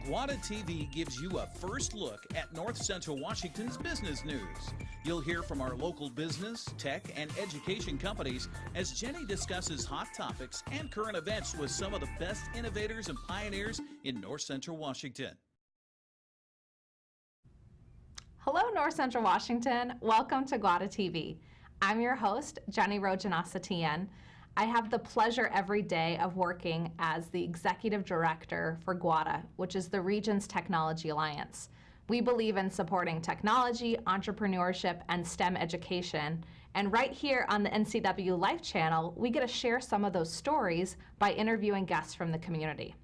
GWATA TV gives you a first look at North Central Washington's business news. You'll hear from our local business, tech, and education companies as Jenny discusses hot topics and current events with some of the best innovators and pioneers in North Central Washington. Hello, North Central Washington. Welcome to GWATA TV. I'm your host, Jenny Rojanasatian. I have the pleasure every day of working as the Executive Director for GWATA, which is the region's technology alliance. We believe in supporting technology, entrepreneurship, and STEM education. And right here on the NCW Life channel, we get to share some of those stories by interviewing guests from the community.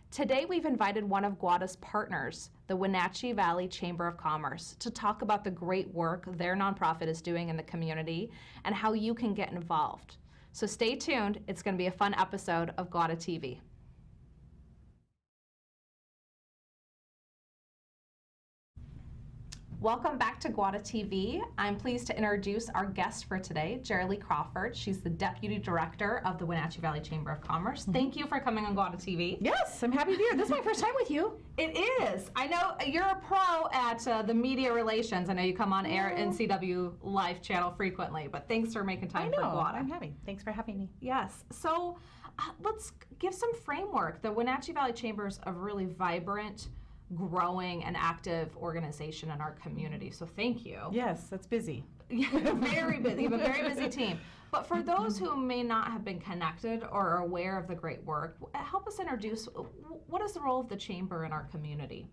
Today, we've invited one of GWATA's partners, the Wenatchee Valley Chamber of Commerce, to talk about the great work their nonprofit is doing in the community and how you can get involved. So stay tuned. It's going to be a fun episode of GWATA TV. Welcome back to GWATA TV. I'm pleased to introduce our guest for today, Jerry Crawford. She's the Deputy Director of the Wenatchee Valley Chamber of Commerce. Thank you for coming on GWATA TV. Yes, I'm happy to be here. This is my first time with you. It is. I know you're a pro at the media relations. I know you come on air at NCW Life channel frequently, but thanks for making time for GWATA. I'm happy. Thanks for having me. Yes. So let's give some framework. The Wenatchee Valley Chamber is a really vibrant, growing and active organization in our community. So thank you. Yes, that's busy. Very busy. You have a very busy team. But for those who may not have been connected or are aware of the great work, help us introduce what is the role of the Chamber in our community?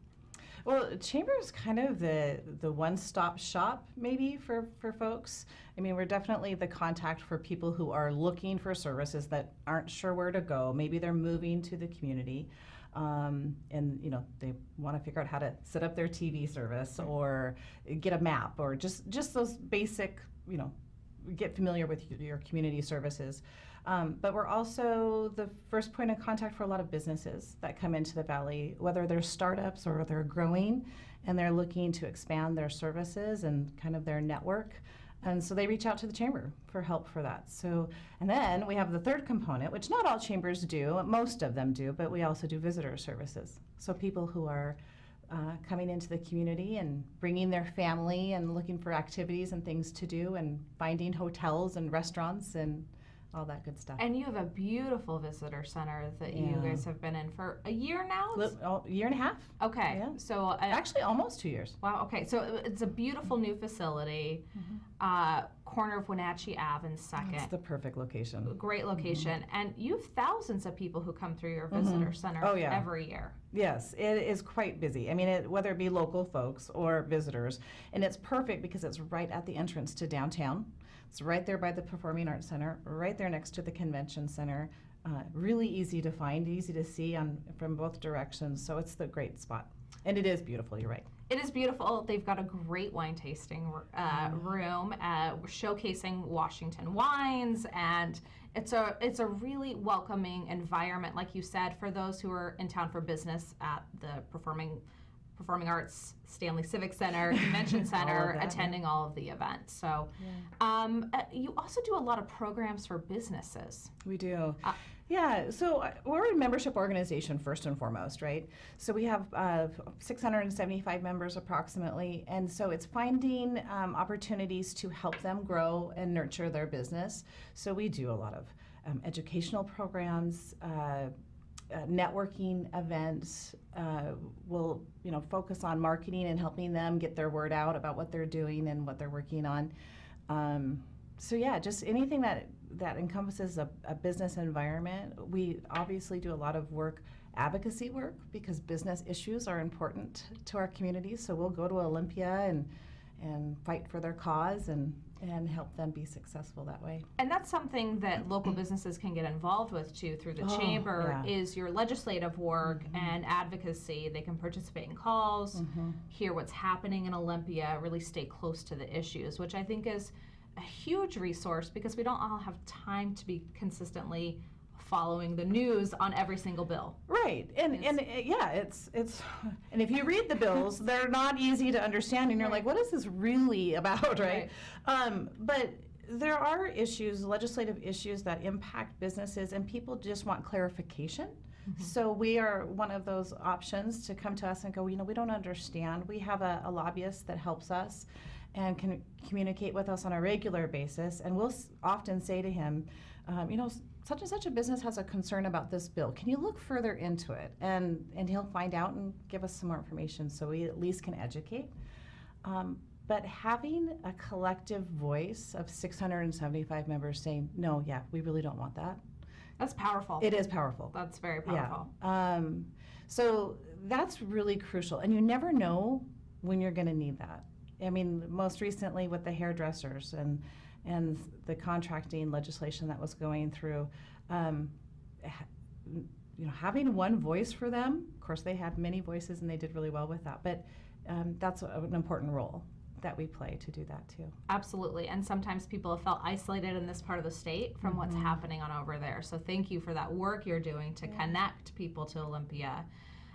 Well, Chamber is kind of the one-stop shop maybe for folks. I mean, we're definitely the contact for people who are looking for services that aren't sure where to go. Maybe they're moving to the community. And you know, they want to figure out how to set up their TV service or get a map or just those basic, you know, get familiar with your community services. But we're also the first point of contact for a lot of businesses that come into the Valley, whether they're startups or they're growing and they're looking to expand their services and kind of their network. And so they reach out to the Chamber for help for that. So, and then we have the third component, which not all chambers do, most of them do, but we also do visitor services. So people who are coming into the community and bringing their family and looking for activities and things to do and finding hotels and restaurants and all that good stuff. And you have a beautiful visitor center that you guys have been in for a year now? A year and a half. Okay. Yeah. So actually almost 2 years. Wow, okay. So it's a beautiful new facility, corner of Wenatchee Ave and 2nd. It's the perfect location. Great location. And you have thousands of people who come through your visitor center every year. Yes, it is quite busy. I mean, whether it be local folks or visitors. And it's perfect because it's right at the entrance to downtown. It's right there by the Performing Arts Center, right there next to the Convention Center. Really easy to find, easy to see from both directions. So it's the great spot. And it is beautiful, you're right. It is beautiful. They've got a great wine tasting room showcasing Washington wines, and it's a really welcoming environment, like you said, for those who are in town for business at the Performing Arts, Stanley Civic Center, Convention Center, attending all of the events. So you also do a lot of programs for businesses. We do. Yeah, so we're a membership organization first and foremost, right? So we have 675 members approximately, and so it's finding opportunities to help them grow and nurture their business. So we do a lot of educational programs, networking events. We'll focus on marketing and helping them get their word out about what they're doing and what they're working on. So yeah, just anything that encompasses a business environment. We obviously do a lot of advocacy work, because business issues are important to our community. So we'll go to Olympia and fight for their cause and help them be successful that way. And that's something that local businesses can get involved with too through the chamber, is your legislative work and advocacy. They can participate in calls, hear what's happening in Olympia, really stay close to the issues, which I think is a huge resource, because we don't all have time to be consistently following the news on every single bill. Right, and yeah, it's and if you read the bills, they're not easy to understand, and you're like, what is this really about, right? But there are issues, legislative issues that impact businesses, and people just want clarification. So we are one of those options to come to us and go, we don't understand. We have a lobbyist that helps us and can communicate with us on a regular basis. And we'll often say to him, such and such a business has a concern about this bill. Can you look further into it? And he'll find out and give us some more information so we at least can educate. But having a collective voice of 675 members saying, no, yeah, we really don't want that. That's powerful. It is powerful. That's very powerful. Yeah. So that's really crucial. And you never know when you're going to need that. I mean, most recently with the hairdressers and the contracting legislation that was going through, having one voice for them. Of course, they had many voices and they did really well with that. But that's an important role that we play to do that too. Absolutely. And sometimes people have felt isolated in this part of the state from what's happening on over there. So thank you for that work you're doing to connect people to Olympia.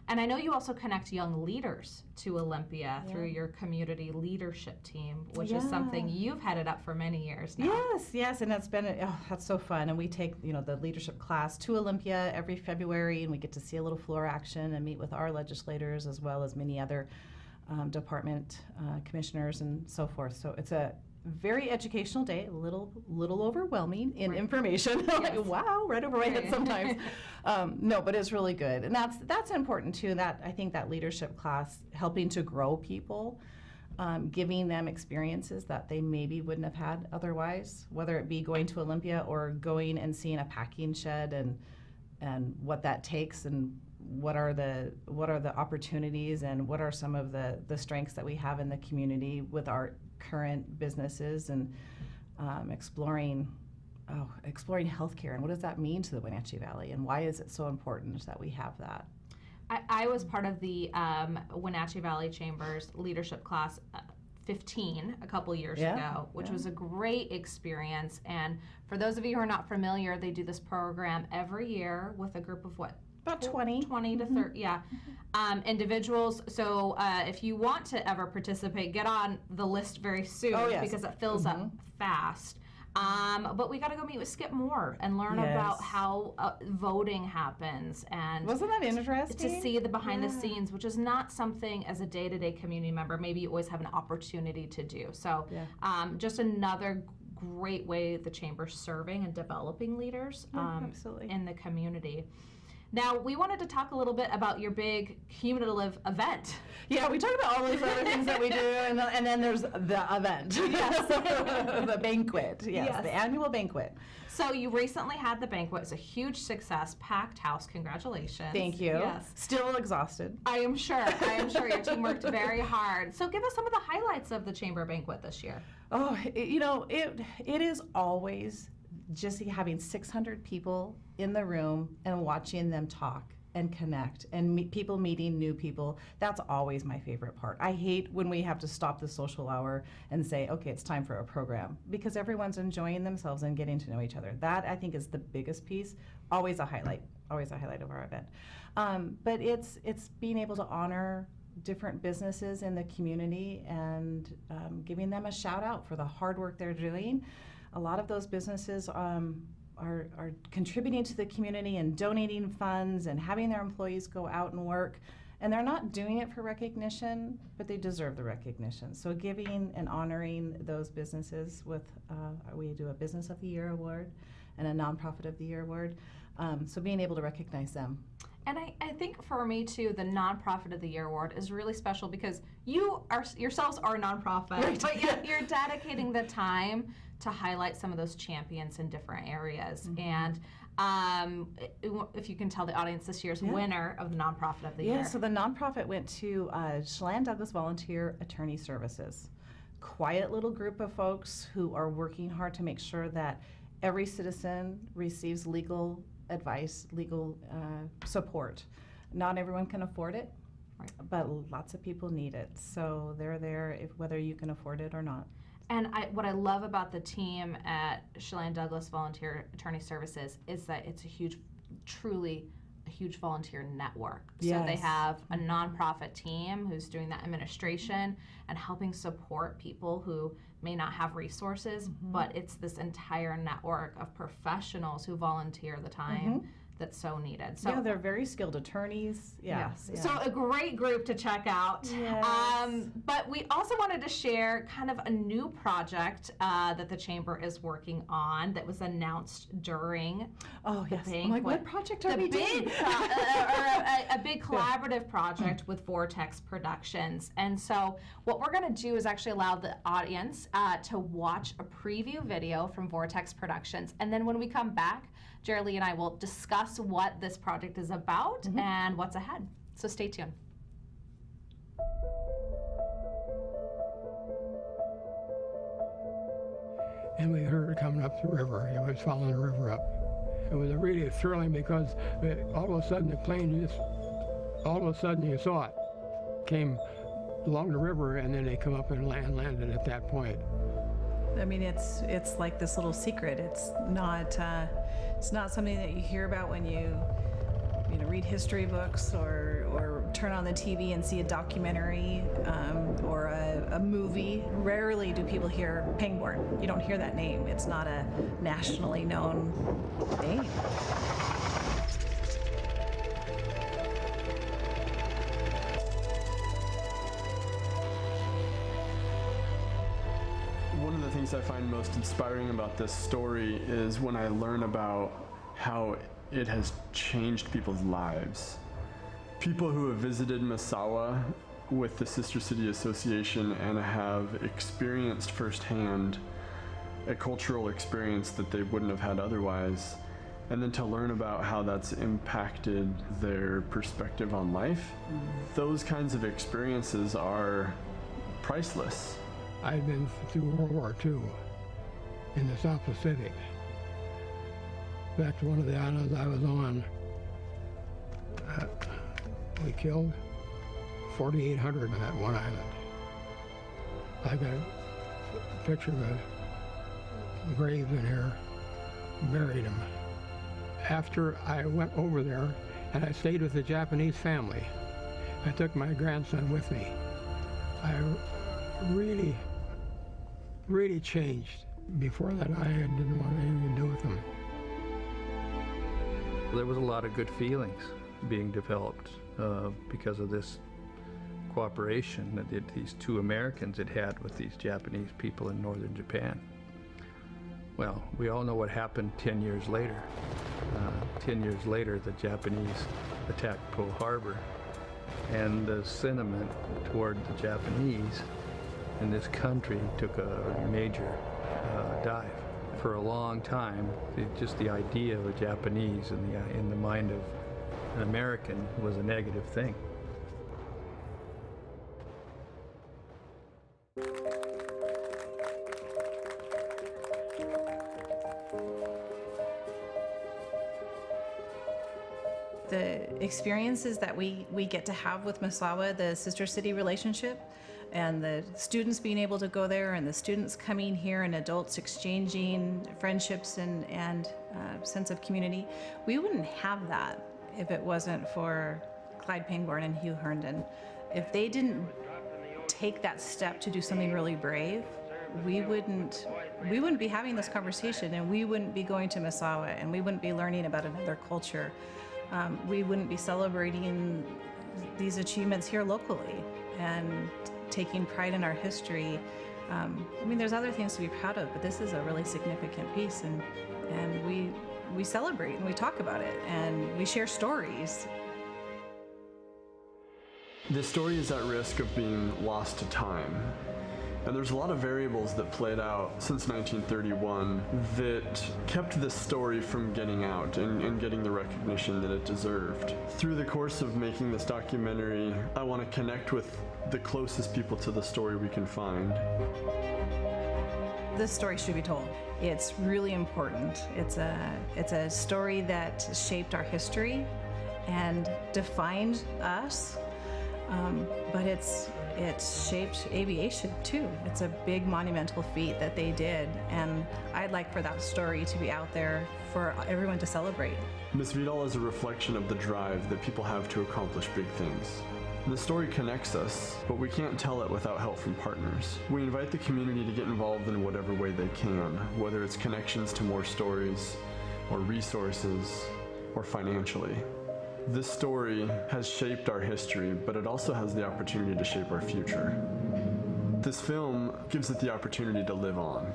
And I know you also connect young leaders to Olympia through your community leadership team, which is something you've headed up for many years now. Yes, and that's so fun. And we take, the leadership class to Olympia every February, and we get to see a little floor action and meet with our legislators as well as many other department commissioners and so forth. So it's a very educational day, a little overwhelming in information. Like, wow, right over my head sometimes. No, but it's really good, and that's important too. That I think that leadership class helping to grow people, giving them experiences that they maybe wouldn't have had otherwise. Whether it be going to Olympia or going and seeing a packing shed and what that takes and what are the opportunities and what are some of the strengths that we have in the community with our current businesses and exploring healthcare and what does that mean to the Wenatchee Valley and why is it so important that we have that. I was part of the Wenatchee Valley Chamber's leadership class 15 a couple years ago, which was a great experience. And for those of you who are not familiar, they do this program every year with a group of about 20 to 30, individuals. So if you want to ever participate, get on the list very soon because it fills up fast. But we got to go meet with Skip Moore and learn about how voting happens. And wasn't that interesting? To see the behind the scenes, which is not something as a day-to-day community member, maybe you always have an opportunity to do. So just another great way the Chamber's serving and developing leaders in the community. Now, we wanted to talk a little bit about your big cumulative event. Yeah, we talked about all those other things that we do, and then there's the event. Yes. The banquet, the annual banquet. So you recently had the banquet. It's a huge success, packed house. Congratulations. Thank you. Yes. Still exhausted. I am sure. Your team worked very hard. So give us some of the highlights of the Chamber banquet this year. Oh, it is always just having 600 people in the room and watching them talk and connect and people meeting new people. That's always my favorite part. I hate when we have to stop the social hour and say, okay, it's time for a program, because everyone's enjoying themselves and getting to know each other. That, I think, is the biggest piece. Always a highlight of our event. But it's being able to honor different businesses in the community and giving them a shout out for the hard work they're doing. A lot of those businesses are contributing to the community and donating funds and having their employees go out and work. And they're not doing it for recognition, but they deserve the recognition. So giving and honoring those businesses with, we do a Business of the Year award and a Nonprofit of the Year award. So being able to recognize them. And I think for me too, the Nonprofit of the Year award is really special because you yourselves are a nonprofit, but yet you're dedicating the time to highlight some of those champions in different areas. And if you can tell the audience this year's winner of the Nonprofit of the Year. Yeah, so the nonprofit went to Chelan Douglas Volunteer Attorney Services. Quiet little group of folks who are working hard to make sure that every citizen receives legal advice, legal support. Not everyone can afford it, but lots of people need it. So they're there whether you can afford it or not. And what I love about the team at Chelan Douglas Volunteer Attorney Services is that it's truly a huge volunteer network. Yes. So they have a nonprofit team who's doing that administration and helping support people who may not have resources, but it's this entire network of professionals who volunteer the time that's so needed. So yeah, they're very skilled attorneys. yes. Yeah. So a great group to check out. Yes. But we also wanted to share kind of a new project that the Chamber is working on that was announced during Oh, the yes. banquet. I'm like, what project are The we doing? a big collaborative project with Voortex Productions. And so what we're going to do is actually allow the audience to watch a preview video from Voortex Productions. And then when we come back, Jerry Lee and I will discuss what this project is about and what's ahead. So stay tuned. And we heard it coming up the river. It was following the river up. It was really thrilling because all of a sudden the plane just, all of a sudden you saw it, came along the river, and then they come up and landed at that point. I mean, it's like this little secret. It's not something that you hear about when you read history books or turn on the TV and see a documentary or a movie. Rarely do people hear Pangborn. You don't hear that name. It's not a nationally known name. One of the things I find most inspiring about this story is when I learn about how it has changed people's lives. People who have visited Massawa with the Sister City Association and have experienced firsthand a cultural experience that they wouldn't have had otherwise, and then to learn about how that's impacted their perspective on life, those kinds of experiences are priceless. I'd been through World War II in the South Pacific. Back to one of the islands I was on, we killed 4,800 on that one island. I got a picture of a grave in here, buried him. After I went over there and I stayed with the Japanese family, I took my grandson with me. I really changed. Before that, I didn't want anything to do with them. There was a lot of good feelings being developed because of this cooperation that these two Americans had with these Japanese people in northern Japan. Well, we all know what happened 10 years later. 10 years later, the Japanese attacked Pearl Harbor, and the sentiment toward the Japanese in this country took a major dive. For a long time, just the idea of a Japanese in the mind of an American was a negative thing. The experiences that we get to have with Massawa, the sister city relationship, and the students being able to go there, and the students coming here, and adults exchanging friendships and sense of community, we wouldn't have that if it wasn't for Clyde Pangborn and Hugh Herndon. If they didn't take that step to do something really brave, we wouldn't be having this conversation, and we wouldn't be going to Massawa, and we wouldn't be learning about another culture. We wouldn't be celebrating these achievements here locally and taking pride in our history. I mean, there's other things to be proud of, but this is a really significant piece, and we celebrate and we talk about it and we share stories. This story is at risk of being lost to time. And there's a lot of variables that played out since 1931 that kept this story from getting out and getting the recognition that it deserved. Through the course of making this documentary, I want to connect with the closest people to the story we can find. This story should be told. It's really important. It's a story that shaped our history and defined us, but it's shaped aviation too. It's a big monumental feat that they did, and I'd like for that story to be out there for everyone to celebrate. Miss Vidal is a reflection of the drive that people have to accomplish big things. The story connects us, but we can't tell it without help from partners. We invite the community to get involved in whatever way they can, whether it's connections to more stories, or resources, or financially. This story has shaped our history, but it also has the opportunity to shape our future. This film gives it the opportunity to live on.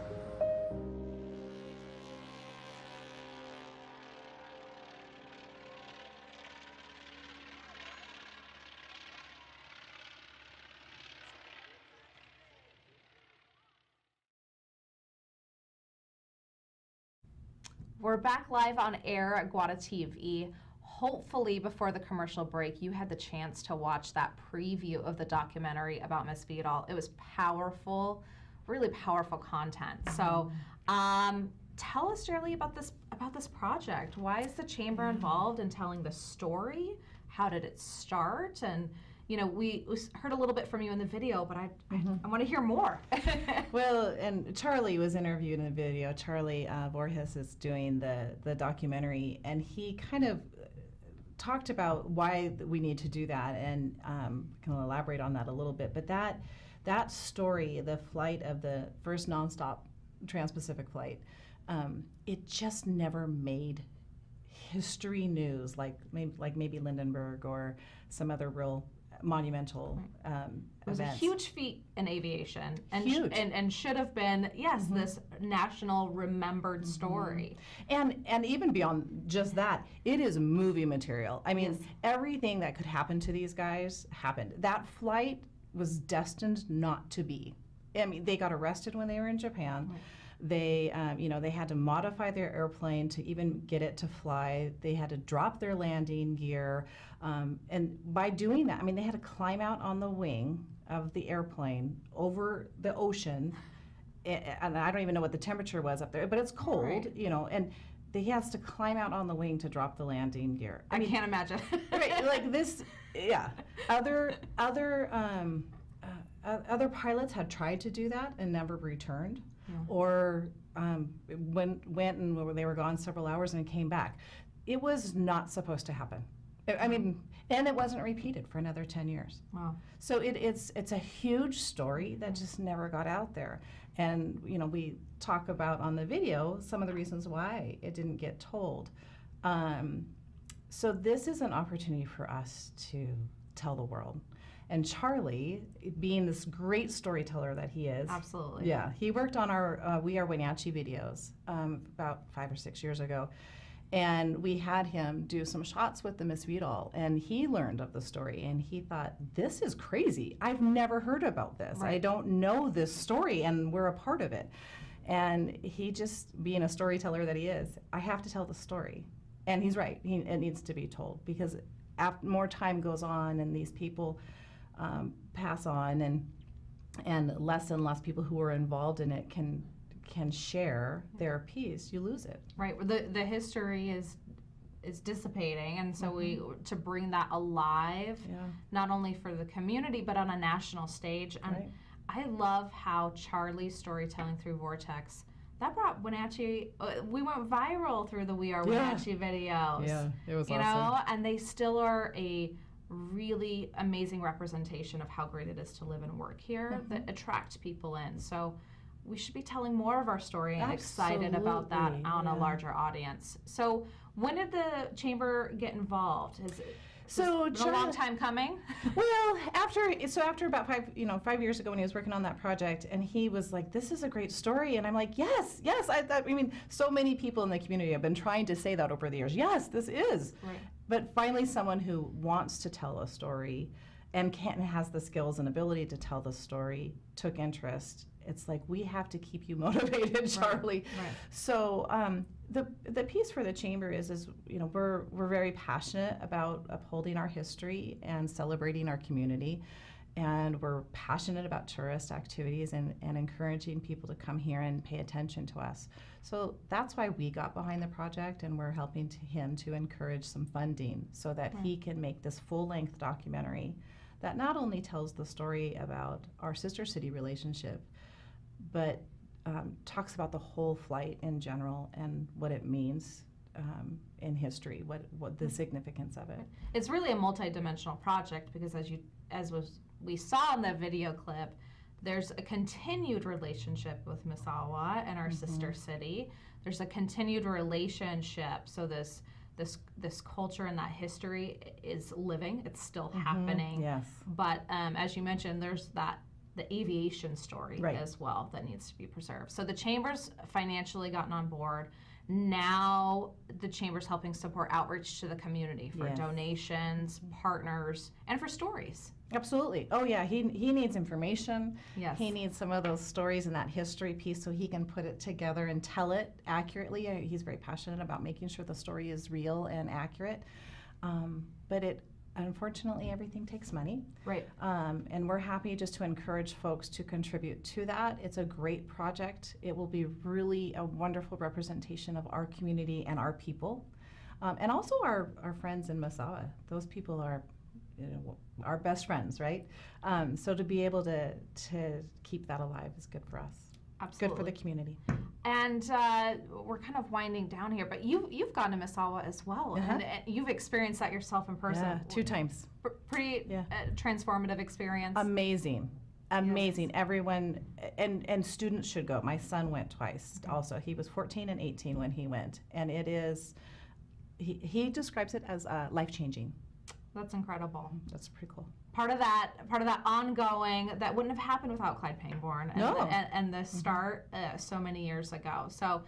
We're back live on air at GWATA TV. Hopefully before the commercial break, you had the chance to watch that preview of the documentary about Miss Vidal. It was powerful, really powerful content. So tell us, Shirley, about this project. Why is the Chamber involved in telling the story? How did it start? And you know, we heard a little bit from you in the video, but I want to hear more. Well, and Charlie was interviewed in the video. Charlie Voortex is doing the documentary, and he kind of talked about why we need to do that, and can elaborate on that a little bit. But that story, the flight of the first nonstop Trans-Pacific flight, it just never made history news like maybe Lindenberg or some other real monumental it was events. a huge feat in aviation, and Huge. and should have been this national remembered story. And even beyond just that, it is movie material. I mean, everything that could happen to these guys happened. That flight was destined not to be. I mean, they got arrested when they were in Japan. Right. They, they had to modify their airplane to even get it to fly. They had to drop their landing gear. And by doing that, I mean, they had to climb out on the wing of the airplane over the ocean. And I don't even know what the temperature was up there, but it's cold, Right. and he has to climb out on the wing to drop the landing gear. I can't imagine. Right, like this, yeah. Other pilots had tried to do that and never returned, or went and they were gone several hours and came back. It was not supposed to happen. I mean, and it wasn't repeated for another 10 years. Wow. So it's a huge story that just never got out there. And we talk about on the video some of the reasons why it didn't get told. So this is an opportunity for us to tell the world. And Charlie, being this great storyteller that he is. Absolutely. Yeah, he worked on our We Are Wenatchee videos about 5 or 6 years ago. And we had him do some shots with the Miss Vidal, and he learned of the story, and he thought, this is crazy. I've never heard about this. Right. I don't know this story, and we're a part of it. And he just, being a storyteller that he is, I have to tell the story. And he's right, it needs to be told, because after more time goes on and these people pass on, and less people who are involved in it can share their piece, you lose it. Right. The history is dissipating, and so we to bring that alive, not only for the community but on a national stage. And Right. I love how Charlie's storytelling through Voortex that brought Wenatchee. We went viral through the We Are Wenatchee videos. Yeah, it was you awesome. know, and they still are a really amazing representation of how great it is to live and work here that attract people in. So we should be telling more of our story and excited about that on a larger audience. So when did the Chamber get involved? Has it been a long time coming? Well, after about 5 years ago when he was working on that project, and he was like, this is a great story, and I'm like, yes, I mean, so many people in the community have been trying to say that over the years. Yes, this is. Right. But finally someone who wants to tell a story and has the skills and ability to tell the story took interest. It's like, we have to keep you motivated, Charlie. Right. So the piece for the Chamber is we're very passionate about upholding our history and celebrating our community, and we're passionate about tourist activities and encouraging people to come here and pay attention to us. So that's why we got behind the project, and we're helping him to encourage some funding so that he can make this full-length documentary that not only tells the story about our sister city relationship, but talks about the whole flight in general and what it means in history, what the significance of it. It's really a multi-dimensional project because we saw in the video clip, there's a continued relationship with Misawa and our sister city. There's a continued relationship, so this this culture and that history is living. It's still happening. Yes. But as you mentioned, there's the aviation story Right. as well that needs to be preserved. So the Chamber's financially gotten on board. Now the Chamber's helping support outreach to the community for Yes. donations, partners, and for stories. Absolutely. Oh yeah, he needs information. Yes. He needs some of those stories and that history piece so he can put it together and tell it accurately. He's very passionate about making sure the story is real and accurate. But unfortunately, everything takes money. Right. And we're happy just to encourage folks to contribute to that. It's a great project. It will be really a wonderful representation of our community and our people. And also our friends in Massawa. Those people are our best friends, right? So to be able to keep that alive is good for us. Absolutely. Good for the community. And we're kind of winding down here, but you've gone to Massawa as well, and you've experienced that yourself in person. Yeah, 2 times. Pretty transformative experience. Amazing. Yes. Everyone, and students should go. My son went twice also. He was 14 and 18 when he went, and it is, he describes it as life-changing. That's incredible. That's pretty cool. Part of that ongoing that wouldn't have happened without Clyde Pangborn and the start so many years ago. So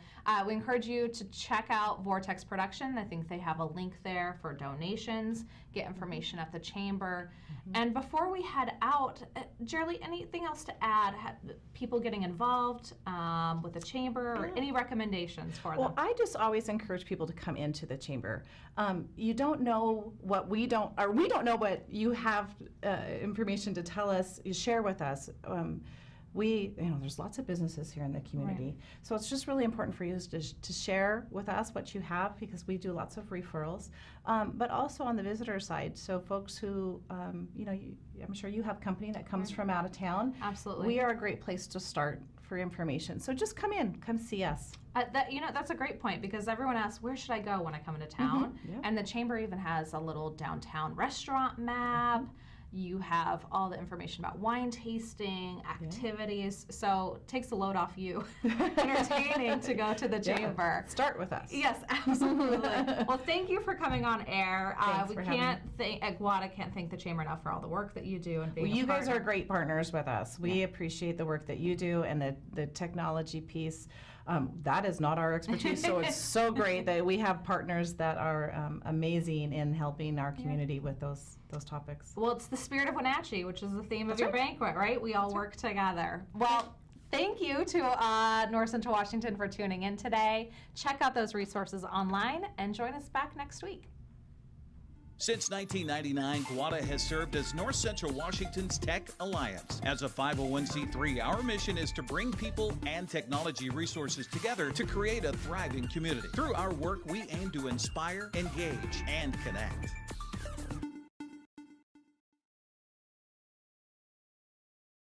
we encourage you to check out Voortex Productions. I think they have a link there for donations, get information at the Chamber. And before we head out, Jerry, anything else to add? People getting involved with the Chamber, or any recommendations for them? Well, I just always encourage people to come into the Chamber. You don't know what we don't know what you have information to tell us, you share with us. There's lots of businesses here in the community. Right. So it's just really important for you to share with us what you have, because we do lots of referrals. But also on the visitor side, so folks who, I'm sure you have company that comes from out of town. Absolutely. We are a great place to start for information. So just come in, come see us. That's a great point, because everyone asks, where should I go when I come into town? Yeah. And the Chamber even has a little downtown restaurant map. You have all the information about wine tasting, activities. So it takes the load off you. Entertaining to go to the Chamber. Start with us. Yes, absolutely. Well, thank you for coming on air. Thanks for having me. GWATA can't thank the Chamber enough for all the work that you do and being you a guys partner. are great partners with us. We appreciate the work that you do and the technology piece. That is not our expertise, so it's so great that we have partners that are amazing in helping our community with those topics. Well, it's the spirit of Wenatchee, which is the theme of That's your right. banquet, right? We all work together. Well, thank you to North Central Washington for tuning in today. Check out those resources online and join us back next week. Since 1999, GWATA has served as North Central Washington's Tech Alliance. As a 501c3, our mission is to bring people and technology resources together to create a thriving community. Through our work, we aim to inspire, engage, and connect.